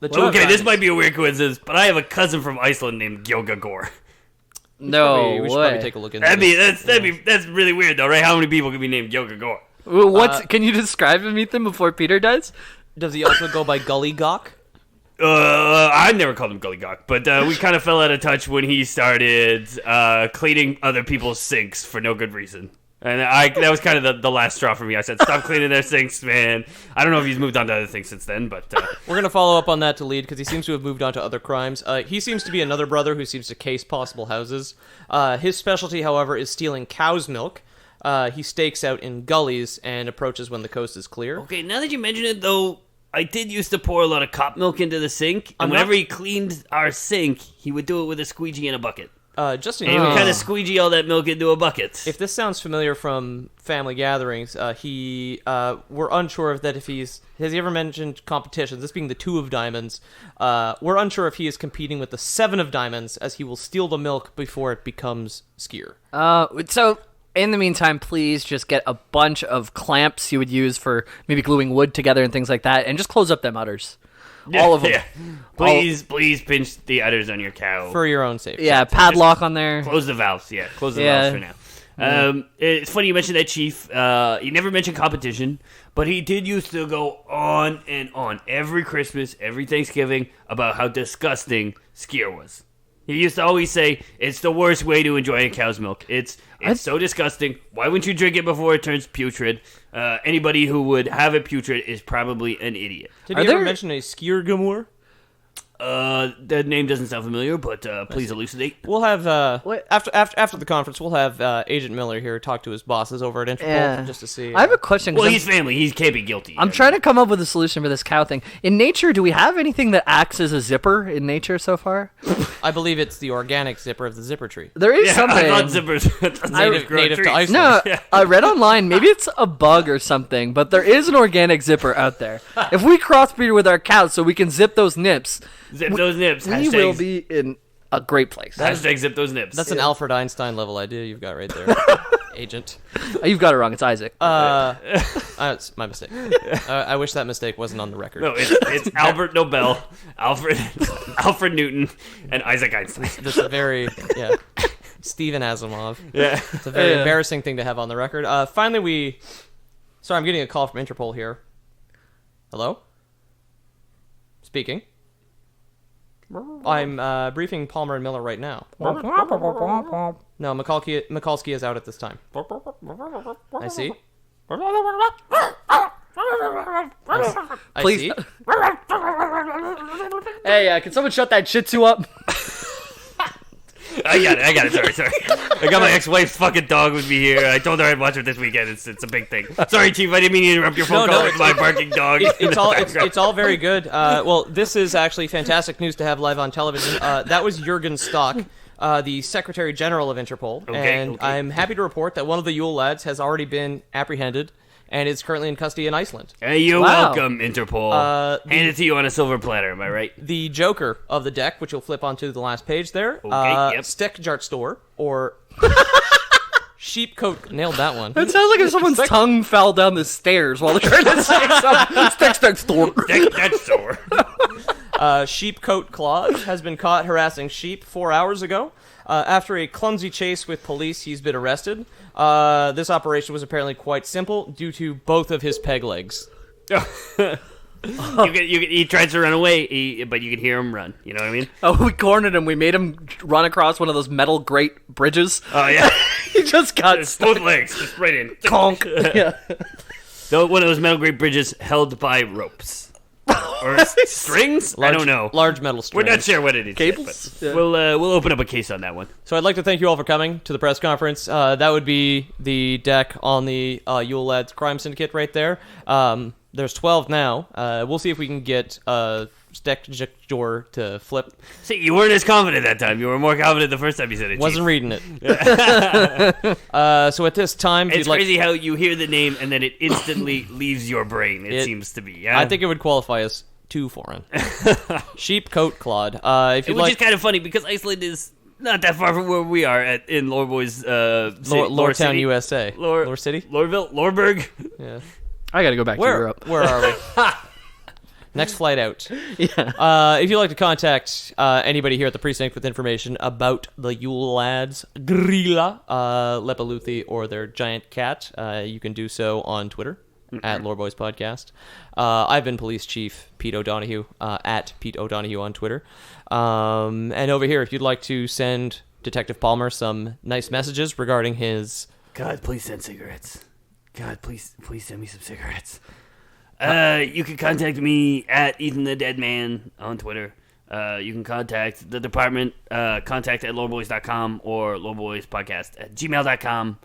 Okay, this might be a weird coincidence, but I have a cousin from Iceland named Gilgagor. No, we should probably take a look into that's really weird though, right? How many people can be named Gilgagor? Can you describe him, Ethan, before Peter does? Does he also go by Gully Gawk? I never called him Gully Gawk, but we kind of fell out of touch when he started cleaning other people's sinks for no good reason. And that was kind of the last straw for me. I said, stop cleaning their sinks, man. I don't know if he's moved on to other things since then, but... We're going to follow up on that to lead, because he seems to have moved on to other crimes. He seems to be another brother who seems to case possible houses. His specialty, however, is stealing cow's milk. He stakes out in gullies and approaches when the coast is clear. Okay, now that you mention it, though, I did used to pour a lot of cop milk into the sink, and whenever he cleaned our sink, he would do it with a squeegee and a bucket. Just and he would kind of squeegee all that milk into a bucket. If this sounds familiar from family gatherings, we're unsure of that if has he ever mentioned competitions, this being the 2 of diamonds. We're unsure if he is competing with the 7 of diamonds, as he will steal the milk before it becomes skyr. So in the meantime, please just get a bunch of clamps you would use for maybe gluing wood together and things like that, and just close up them udders. All of them. Yeah. Please pinch the udders on your cow. For your own safety. Yeah, padlock on there. Close the valves, Close the valves for now. It's funny you mentioned that, Chief. He never mentioned competition, but he did used to go on and on every Christmas, every Thanksgiving, about how disgusting skyr was. He used to always say, it's the worst way to enjoy a cow's milk. It's so disgusting. Why wouldn't you drink it before it turns putrid? Anybody who would have it putrid is probably an idiot. Did he ever mention a skiergamur? The name doesn't sound familiar, but please elucidate. We'll have after the conference, we'll have Agent Miller here talk to his bosses over at Interpol just to see. I have a question. Well, he's family. He can't be guilty. I'm trying to come up with a solution for this cow thing. In nature, do we have anything that acts as a zipper in nature so far? I believe it's the organic zipper of the zipper tree. There is something. I thought zippers native to Iceland. No, I read online. Maybe it's a bug or something, but there is an organic zipper out there. If we crossbreed with our cows, so we can zip those nips. Zip those nips. We will be in a great place. Hashtag zip those nips. That's an Alfred Einstein level idea you've got right there, Agent. You've got it wrong. It's Isaac. It's my mistake. I wish that mistake wasn't on the record. No, it's Albert Nobel, Alfred Newton, and Isaac Einstein. That's a very Stephen Asimov. Yeah, it's a very embarrassing thing to have on the record. Finally, sorry, I'm getting a call from Interpol here. Hello. Speaking. I'm briefing Palmer and Miller right now. No, Mikulski is out at this time. I see. I Please. see. Hey, can someone shut that Shih Tzu up? I got it. Sorry. I got my ex-wife's fucking dog with me here. I told her I'd watch her this weekend. It's a big thing. Sorry, Chief. I didn't mean to interrupt your phone call with my barking dog. It's all very good. Well, this is actually fantastic news to have live on television. That was Jurgen Stock, the Secretary General of Interpol, and I'm happy to report that one of the Yule Lads has already been apprehended and is currently in custody in Iceland. Hey, you're welcome, Interpol. Hand it to you on a silver platter, am I right? The Joker of the deck, which you'll flip onto the last page there. Stekjart store, or sheepcoat. Nailed that one. It sounds like if someone's tongue fell down the stairs while they're trying to say something. Stek store. Stek store. Sheepcoat Claude has been caught harassing sheep 4 hours ago. After a clumsy chase with police, he's been arrested. This operation was apparently quite simple due to both of his peg legs. He tries to run away, but you can hear him run. You know what I mean? Oh, we cornered him. We made him run across one of those metal grate bridges. Oh, yeah. He just got both legs, just right in. Conk. Yeah. One of those metal grate bridges held by ropes. Or strings? I don't know. Large metal strings. We're not sure what it is. Cables? Yet, but we'll open up a case on that one. So I'd like to thank you all for coming to the press conference. That would be the deck on the Yule Lads crime syndicate right there. There's 12 now. We'll see if we can get Stekjor to flip. See, you weren't as confident that time. You were more confident the first time you said it. Wasn't reading it. So at this time, it's crazy how you hear the name and then it instantly leaves your brain. It seems to be. Yeah? I think it would qualify as too foreign. Sheepcoat Claude. Which is kind of funny because Iceland is not that far from where we are in Loreboy's Lore Town, USA. Lore City? Loreville? Loreburg? Yeah. I gotta go back to Europe. Where are we? Next flight out. Yeah. If you'd like to contact anybody here at the precinct with information about the Yule Lads, Grilla, Lepaluthi, or their giant cat, you can do so on Twitter at Loreboys Podcast. I've been Police Chief Pete O'Donohue at Pete O'Donohue on Twitter. And over here, if you'd like to send Detective Palmer some nice messages regarding his... God, please send cigarettes. God, please send me some cigarettes. You can contact me at Ethan the Dead Man on Twitter. You can contact the department, contact at loreboys.com or loreboyspodcast at gmail.com.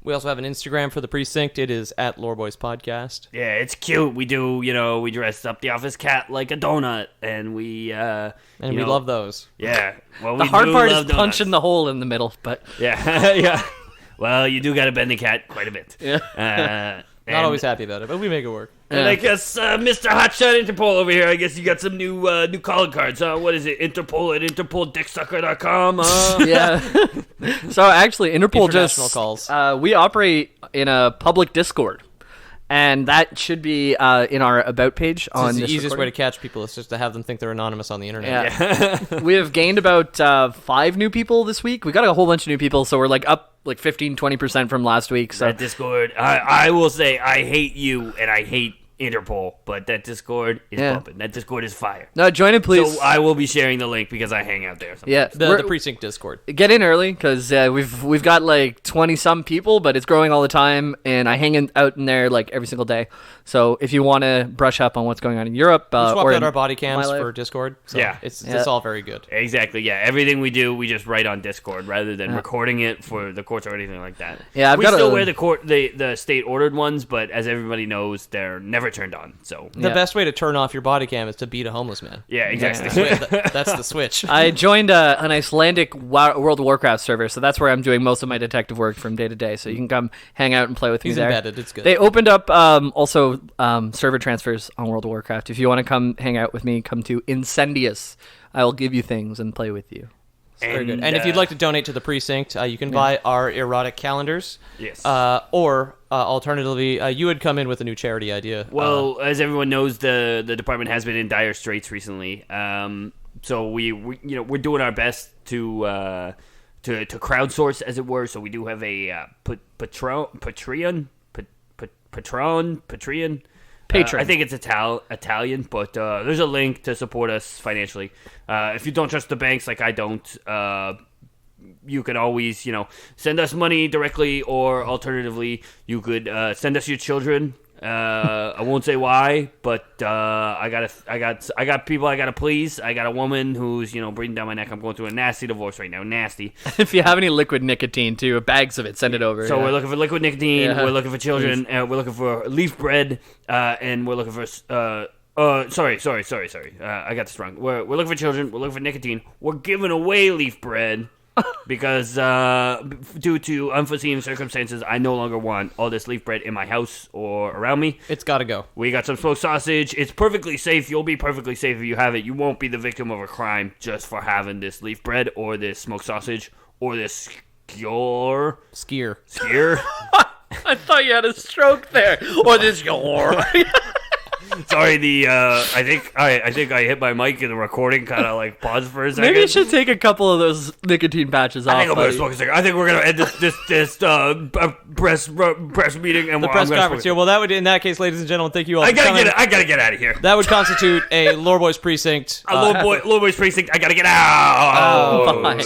We also have an Instagram for the precinct. It is at Loreboys Podcast. Yeah, it's cute. We do, we dress up the office cat like a donut, and we love those. Yeah. Well, The we hard do part is love donuts. punching the hole in the middle, but Yeah, yeah. Well, you do got to bend the cat quite a bit. yeah. Not always happy about it, but we make it work. And I guess Mr. Hotshot Interpol over here, I guess you got some new calling cards. What is it? Interpol at interpoldicksucker.com. Yeah. So actually, Interpol International just calls. We operate in a public Discord, and that should be in our about page on It's the this easiest way recording. to catch people is just to have them think they're anonymous on the internet. Yeah. We have gained about 5 new people this week. We got a whole bunch of new people, so we're up 15-20% from last week. So That Discord, I will say, I hate you and I hate Interpol, but that Discord is bumping. That Discord is fire. no, join in, please. So I will be sharing the link because I hang out there. Yeah, The precinct Discord. get in early because we've got 20-some people, but it's growing all the time, and I hang out in there every single day. So if you want to brush up on what's going on in Europe, We swapped or out in our body cams my life. for Discord. So Yeah. it's Yeah. all very good. Exactly, yeah. Everything we do, we just write on Discord rather than recording it for the courts or anything like that. Yeah, I've we got still a- wear the state ordered ones, but as everybody knows, they're never turned on. So The Yeah. best way to turn off your body cam is to beat a homeless man. yeah, exactly. That's the switch. I joined an Icelandic World of Warcraft server, so that's where I'm doing most of my detective work from day to day. So you can come hang out and play with me He's there. embedded. It's good. They opened up also server transfers on World of Warcraft. If you want to come hang out with me, come to Incendious. I will give you things and play with you. Very good. And if you'd like to donate to the precinct, you can buy our erotic calendars. Yes. Or alternatively, you had come in with a new charity idea. Well, as everyone knows, the department has been in dire straits recently. So we're doing our best to crowdsource, as it were. So we do have a Patreon. I think it's Italian, but there's a link to support us financially. If you don't trust the banks like I don't, you can always, send us money directly, or alternatively, you could send us your children. I won't say why, but I got people I gotta please. I got a woman who's breathing down my neck. I'm going through a nasty divorce right now. Nasty. If you have any liquid nicotine too, bags of it, send it over. So we're looking for liquid nicotine. Yeah. We're looking for children. We're looking for leaf bread, and we're looking for. Sorry. I got this wrong. We're looking for children. We're looking for nicotine. We're giving away leaf bread because due to unforeseen circumstances, I no longer want all this leaf bread in my house or around me. It's got to go. We got some smoked sausage. It's perfectly safe. You'll be perfectly safe if you have it. You won't be the victim of a crime just for having this leaf bread or this smoked sausage or this skier. I thought you had a stroke there, or this your. Sorry, I think I hit my mic in the recording, kind of paused for a second. Maybe you should take a couple of those nicotine patches off. I think I'm gonna buddy. smoke a cigarette. I think we're gonna end this press meeting and The press conference here. Well, in that case, ladies and gentlemen, thank you all. I for coming. gotta get out of here. That would constitute a Lore Boys precinct. Lord Boys Precinct. I gotta get out. Bye.